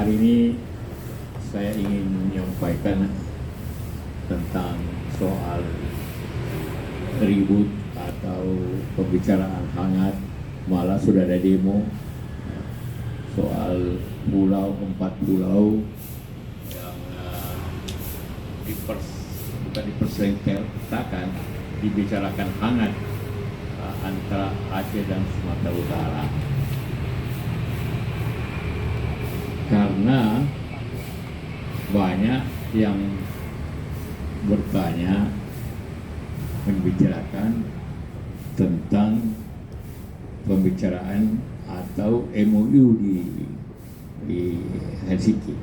Hari ini saya ingin menyampaikan tentang soal ribut atau pembicaraan hangat, malah sudah ada demo soal empat pulau yang bukan dipersengketakan, dibicarakan hangat antara Aceh dan Sumatera Utara. Karena banyak yang bertanya, membicarakan tentang pembicaraan atau MOU di Helsinki.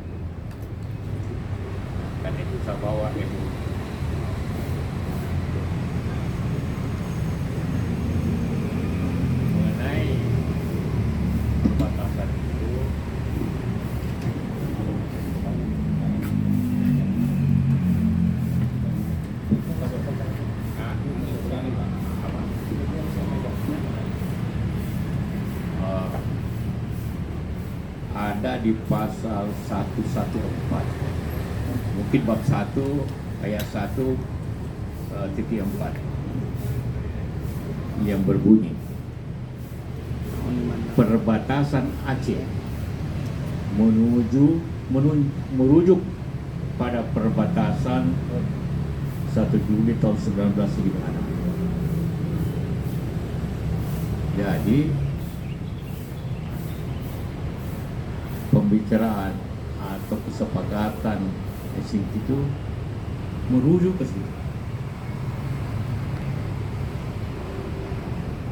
Kan itu saya bawa MOU. Mengenai batasan itu, ada di pasal 114, mungkin bab 1 ayat 1 titik 4 yang berbunyi perbatasan Aceh merujuk pada perbatasan 1 Juli tahun 1956. Jadi pembicaraan atau kesepakatan Helsinki itu merujuk ke situ.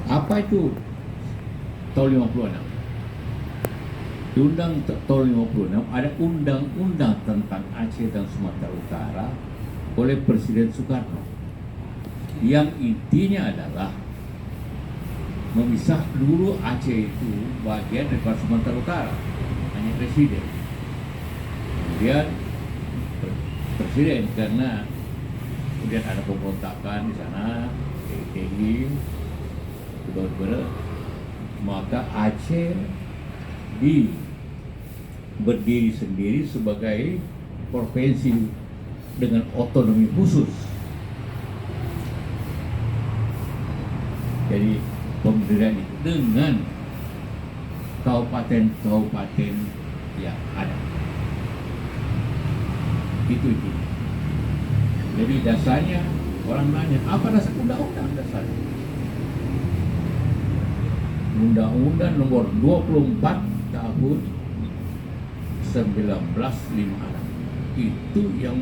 Apa itu tahun 56? Di undang tahun 56 ada undang-undang tentang Aceh dan Sumatera Utara oleh Presiden Soekarno, yang intinya adalah memisah dulu Aceh itu bagian dari Sumatera Utara, hanya presiden. Kemudian presiden karena kemudian ada pemberontakan di sana, PTI, maka Aceh berdiri sendiri sebagai provinsi dengan otonomi khusus. Jadi pemberdayaan itu dengan kabupaten-kabupaten yang ada. Itu. Jadi dasarnya orang nanya, apa dasar undang-undang dasarnya? Undang-Undang nomor 24 tahun 1956 itu yang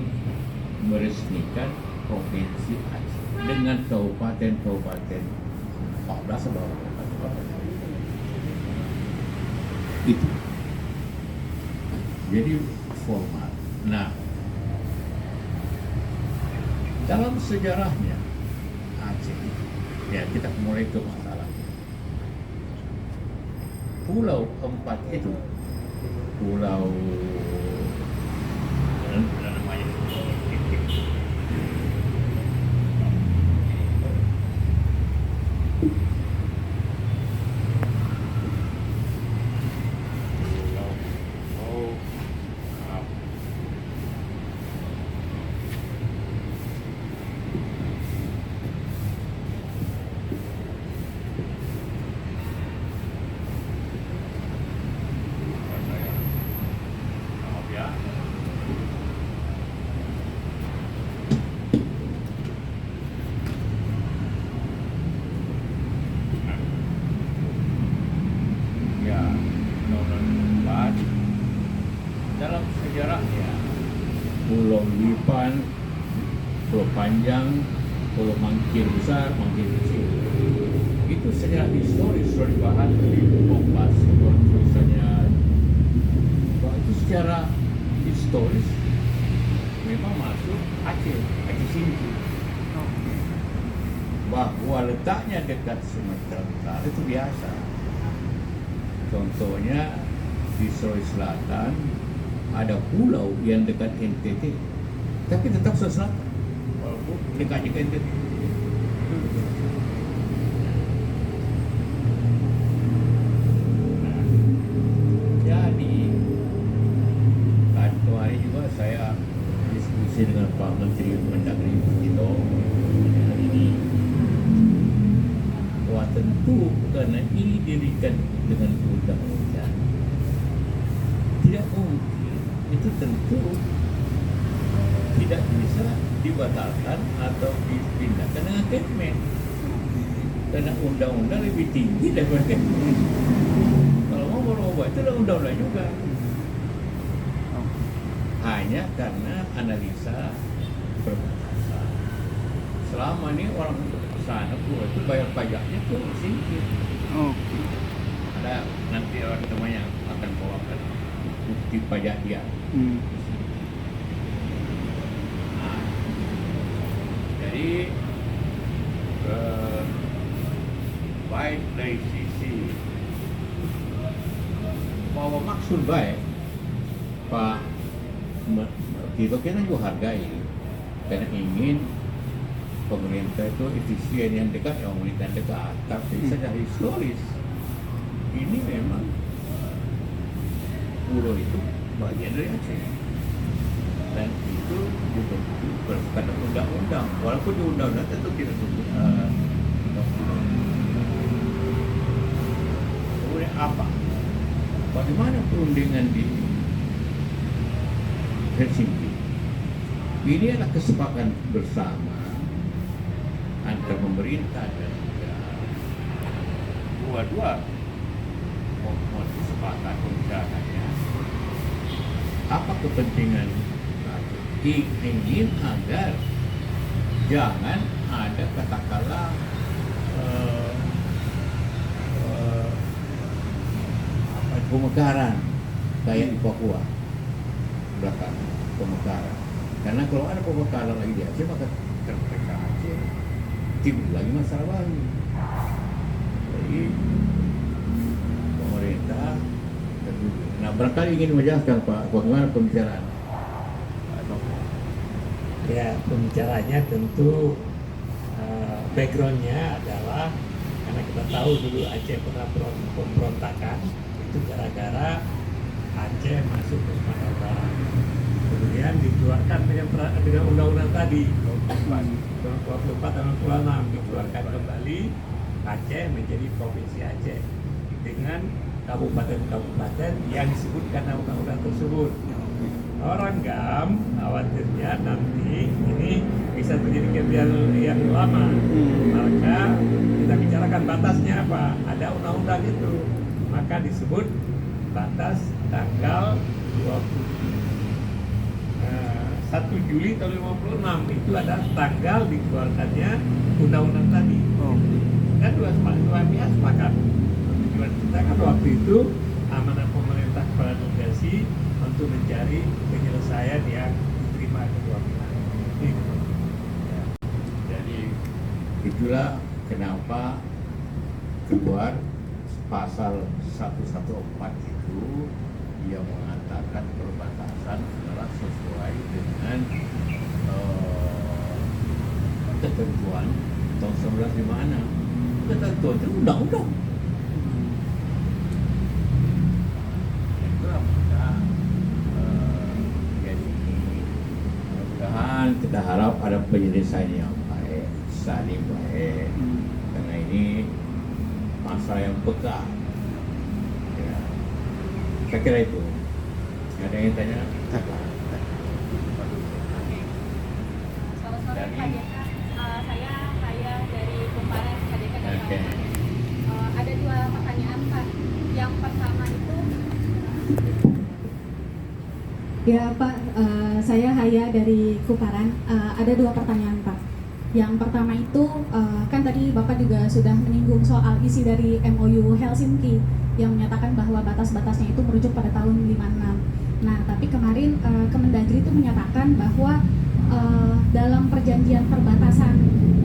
meresmikan provinsi Aceh dengan kabupaten-kabupaten 14 kabupaten. Itu. Jadi formal. Nah, dalam sejarahnya Aceh, ya kita mulai ke masalah pulau 4 itu, pulau namanya dalam sejarahnya Pulau Lipan, Pulau Panjang, Pulau Mangkir Besar, Mangkir Kecil, itu sejarah historis sudah dibahas di Kompas, tulisannya bahwa itu secara historis memang masuk Aceh Sinki, bahwa letaknya dekat Sumatera Utara itu biasa. Contohnya di Sulawesi Selatan ada pulau yang dekat NTT, tapi tetap Sulawesi Selatan, walaupun dekatnya ke NTT. Jadi diskusi dengan Pak Menteri Mendagri itu hari ini. Wah tentu karena ini dirikan dengan undang-undang, tidak mungkin itu tentu tidak bisa dibatalkan atau dipindahkan dengan Kepmen, karena undang-undang lebih tinggi daripada Kepmen. Kalau mau merubah itu adalah undang-undang juga, hanya karena analisa perbatasan. Selama ini orang sana itu bayar pajaknya tuh sedikit. Ada nanti orang temannya akan bawakan bukti pajak dia. Nah, jadi baik dari sisi bahwa maksud baik Pak Tito kita juga hargai, karena ingin pemerintah itu efisien yang dekat, yang pemerintahan dekat. Tapi secara historis ini memang pulau itu bagian dari Aceh, dan itu juga berdasarkan undang-undang, walaupun di undang-undang tentu tidak sebut kemudian apa, bagaimana perundingan di Helsinki ini adalah kesepakatan bersama antara pemerintah dan juga dua-dua mohon sepakat pembicaraannya. Apa kepentingan ingin agar jangan ada katakanlah pemekaran kayak di Papua belakang pemekaran, karena kalau ada pemekaran lagi di Aceh maka terpecah Aceh, timbul lagi masalah baru. Jadi pemerintah nah barangkali ingin menjelaskan Pak bagaimana pembicaraan. Ya, pembicaranya tentu backgroundnya adalah karena kita tahu dulu Aceh pernah pemberontakan itu gara-gara Aceh masuk ke Sumatera Utara. Kemudian dikeluarkan dengan undang-undang tadi 24 dan 26 dikeluarkan kembali Aceh menjadi provinsi Aceh dengan kabupaten-kabupaten yang disebutkan dalam undang-undang tersebut. Orang GAM khawatirnya nanti ini bisa terjadi kebiasaan yang lama, maka kita bicarakan batasnya apa, ada undang-undang itu, maka disebut batas tanggal 1 Juli tahun 56 itu adalah tanggal dikeluarkannya undang-undang tadi. Kan dua pihak sepakat. Tujuan kita kan waktu itu amanah pemerintah kepada negosiasi untuk mencari penyelesaian yang diterima kedua pihak. Jadi itulah kenapa keluar pasal 114 itu yang mengatakan perbatasan adalah sesuai dengan ketentuan tahun 1956. Ketentuan itu undang-undang. Itulah maka jadi mudah-mudahan kita harap ada penyelesaian yang baik, saling baik, karena ini masalah yang peka. Ya, saya kira itu. Ada yang tanya? Selamat sore Pak Jeka, saya dari Kumparan KDK dan Okay. Ada dua pertanyaan Pak. Yang pertama itu Ya Pak, saya Haya dari Kuparan. Ada dua pertanyaan Pak. Yang pertama itu kan tadi Bapak juga sudah menyinggung soal isi dari MOU Helsinki yang menyatakan bahwa batas-batasnya itu merujuk pada tahun 56. Nah, tapi kemarin Kemendagri itu menyatakan bahwa dalam perjanjian perbatasan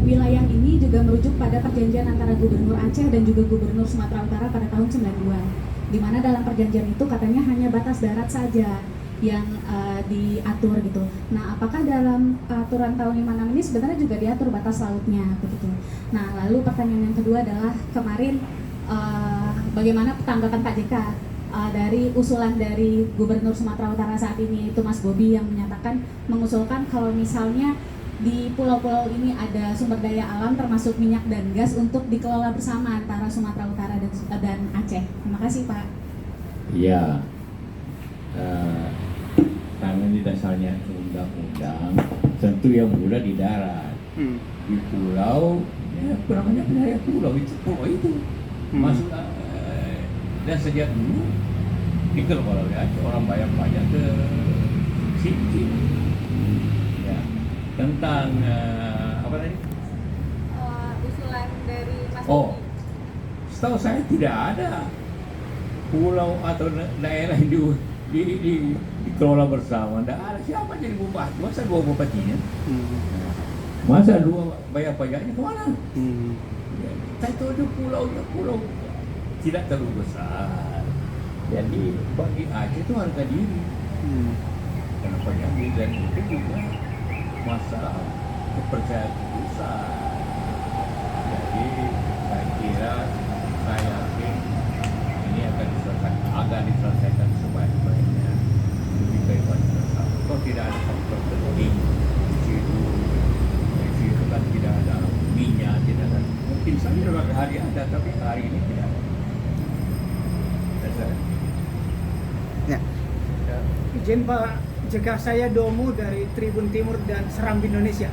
wilayah ini juga merujuk pada perjanjian antara Gubernur Aceh dan juga Gubernur Sumatera Utara pada tahun 92. Di mana dalam perjanjian itu katanya hanya batas darat saja yang diatur gitu. Nah, apakah dalam aturan tahun 56 ini sebenarnya juga diatur batas lautnya begitu. Nah, lalu pertanyaan yang kedua adalah kemarin bagaimana tanggapan Pak JK dari usulan dari Gubernur Sumatera Utara saat ini, itu Mas Bobi, yang menyatakan mengusulkan kalau misalnya di pulau-pulau ini ada sumber daya alam termasuk minyak dan gas untuk dikelola bersama antara Sumatera Utara dan Aceh. Terima kasih Pak. Iya, karena di dasarnya undang-undang tentu yang mudah di darat. Di pulau, ya namanya wilayah pulau itu masuk dan sejak dulu dikelola oleh Aceh, orang bayar pajak ke sini. Ya, tentang apa tadi? Usulan dari Mas Oh, Bobi. setahu saya tidak ada pulau atau daerah yang dikelola bersama. Tidak ada. Siapa jadi bupati? Masa dua bupatinya? Masa dua bayar pajaknya kemana? Ya, kita itu ada pulau tidak terlalu besar. Jadi bagi Aceh itu harga diri. Kenapa diambil? Dan itu juga masalah kepercayaan pusat. Jadi saya kira, saya yakin ini akan diselesaikan sebaik-baiknya demi kebaikan bersama. Kalau tidak ada faktor penting di situ kan tidak ada minyak, tidak ada. Mungkin saja beberapa hari ada, tapi hari ini tidak ada. Ya. Izin Pak, jika saya Domu dari Tribun Timur dan Serambi Indonesia.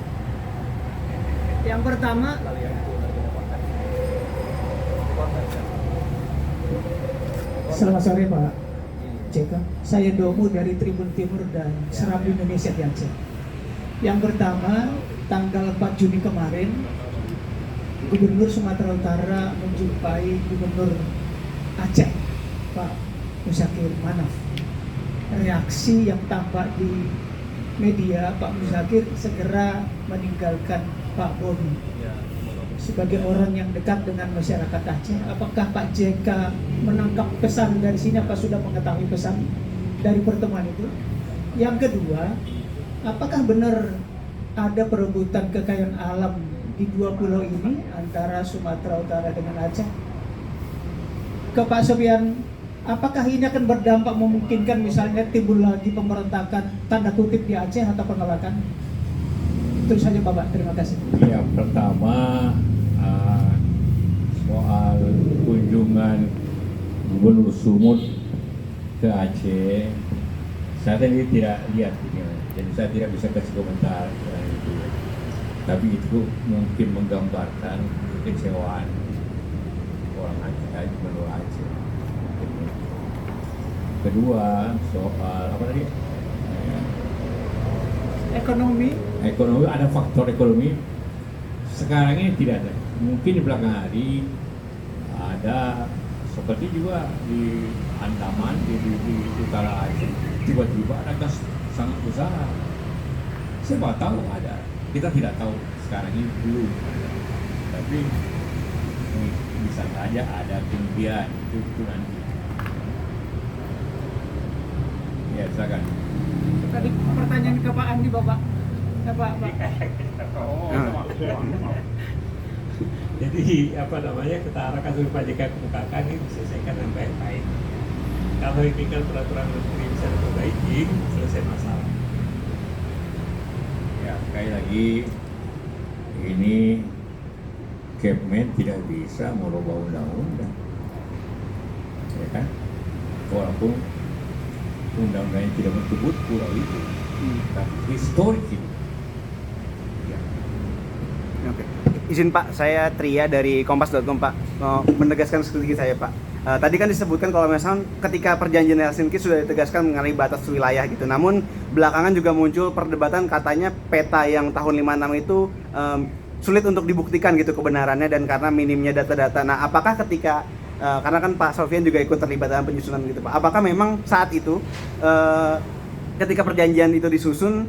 Yang pertama, selamat sore Pak JK. Saya Domu dari Tribun Timur dan Serambi Indonesia di Aceh. Yang pertama, tanggal 4 Juni kemarin, Gubernur Sumatera Utara menjumpai Gubernur Aceh, Pak Muzakir Manaf. Reaksi yang tampak di media, Pak Muzakir segera meninggalkan Pak Bobi. Sebagai orang yang dekat dengan masyarakat Aceh, apakah Pak JK menangkap pesan dari sini? Apa sudah mengetahui pesan dari pertemuan itu? Yang kedua, apakah benar ada perebutan kekayaan alam di dua pulau ini antara Sumatera Utara dengan Aceh? Ke Pak Sofyan, apakah ini akan berdampak memungkinkan misalnya timbul lagi pemberontakan tanda kutip di Aceh atau penolakan? Itu saja Bapak, terima kasih. Ya, pertama soal kunjungan Gubernur Sumut ke Aceh, saya tadi tidak lihat ini, jadi saya tidak bisa kasih komentar itu. Tapi itu mungkin menggambarkan kekecewaan orang Aceh, Gubernur Aceh. Kedua, soal apa tadi? Ekonomi. Ekonomi, ada faktor ekonomi. Sekarang ini tidak ada. Mungkin di belakang hari ada, seperti juga di Andaman, di utara Aceh, tiba-tiba ada gas sangat besar. Siapa tahu ada. Kita tidak tahu sekarang ini belum. Tapi bisa saja ada kemudian itu nanti. Ya, silakan. Tadi pertanyaan ke Pak Andi, Bapak. Pak. Jadi apa namanya, kita arahkan dulu Pak JK kemukakan ini diselesaikan dengan baik-baik. Kalau ini kan peraturan menteri bisa diperbaiki, selesai masalah. Ya, sekali lagi ini Kepmen tidak bisa merubah undang-undang, ya kan? Walaupun undang-undangnya tidak menyebut pulau itu, tapi historik itu. Ya. Oke. Izin Pak, saya Tria dari Kompas.com Pak, menegaskan sedikit saya Pak. Tadi kan disebutkan kalau misalnya ketika perjanjian Helsinki sudah ditegaskan mengenai batas wilayah gitu. Namun belakangan juga muncul perdebatan katanya peta yang tahun 56 itu sulit untuk dibuktikan gitu kebenarannya dan karena minimnya data-data. Nah, apakah ketika karena kan Pak Sofyan juga ikut terlibat dalam penyusunan gitu Pak. Apakah memang saat itu ketika perjanjian itu disusun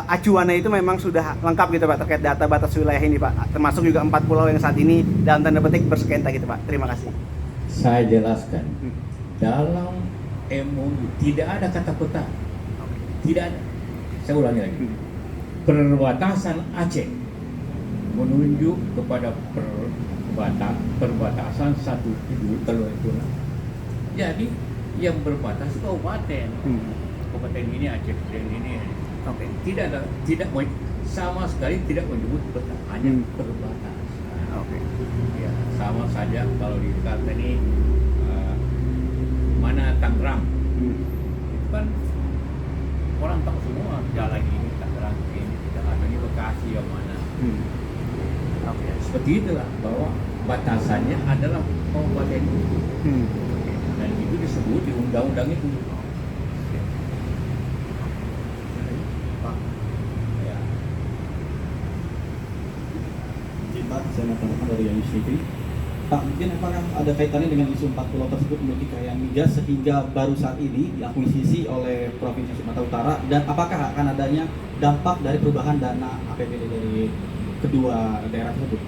acuannya itu memang sudah lengkap gitu Pak terkait data batas wilayah ini Pak, termasuk juga 4 pulau yang saat ini dalam tanda petik bersengketa gitu Pak. Terima kasih. Saya jelaskan, dalam MOU tidak ada kata peta, tidak ada. Saya ulangi lagi, perbatasan Aceh menunjuk kepada perbatasan 1 Teluk Tuna. Jadi yang berbatas kabupaten, kabupaten ini Aceh, dan ini Oke. tidak sama sekali tidak menyebut batas, hanya berbatas. Oke. Ya, sama saja kalau di Jakarta ini mana Tangerang, itu kan orang tahu semua jalan ini Tangerang ini tidak ada, ini Bekasi yang mana. Oke. Seperti itulah bahwa batasannya adalah kabupaten itu. Dan itu disebut di undang-undang itu. Pak, Ya. izin Pak, saya Nathan dari Yanus TV. Pak, mungkin apakah ada kaitannya dengan isu 4 pulau tersebut memiliki kekayaan migas sehingga baru saat ini diakuisisi oleh Provinsi Sumatera Utara, dan apakah akan adanya dampak dari perubahan dana APBD dari kedua daerah tersebut?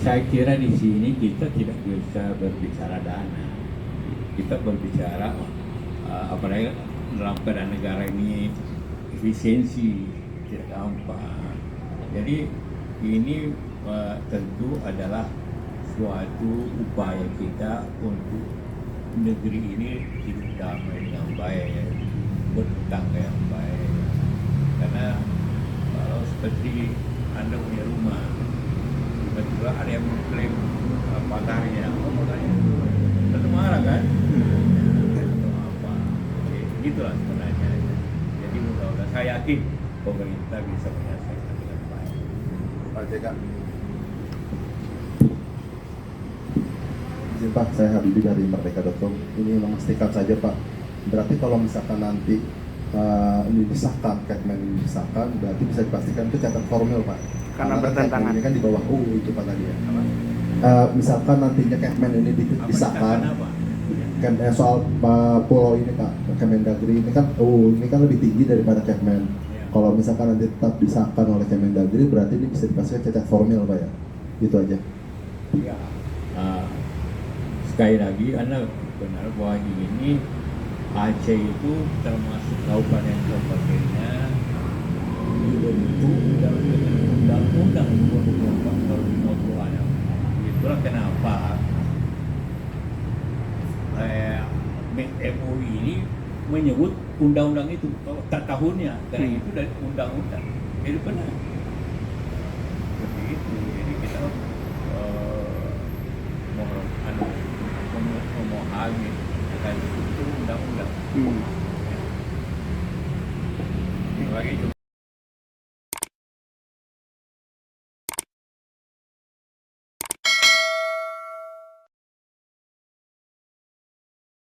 Saya kira di sini kita tidak bisa berbicara dana. Kita berbicara apalagi dalam keadaan negara ini efisiensi tidak gampang. Jadi ini tentu adalah suatu upaya kita untuk negeri ini hidup damai dengan baik, bertetangga yang baik. Karena kalau seperti Anda punya rumah, tiba-tiba ada yang mengklaim pagarnya, pagarnya tentu marah kan? Atau apa? Oke, gitulah sebenarnya. Jadi mudah-mudahan saya yakin pemerintah bisa menyelesaikan dengan baik. Pak JK. Izin Pak, saya Habibie dari Merdeka.com. Ini memastikan saja Pak, berarti kalau misalkan nanti ini disahkan, Kepmen ini disahkan, berarti bisa dipastikan itu catat formil Pak. Karena bertentangan. Ini kan di bawah UU itu Pak tadi ya. Misalkan nantinya Kepmen ini disahkan, soal pulau ini Pak, Kemendagri ini kan ini kan lebih tinggi daripada Kepmen. Kalau misalkan nanti tetap disahkan oleh Kemendagri, berarti ini bisa dipastikan cacat formil Pak ya. Gitu aja. Ya, sekali lagi Anda benar bahwa ini Aceh itu termasuk kabupaten-kabupatennya dibentuk dalam undang-undang 2024 tahun 50-an. Itulah kenapa MUI ini menyebut undang-undang itu tahunnya, karena itu dari undang-undang. Jadi benar. Seperti itu. Jadi kita memahami akan itu undang-undang. Lagi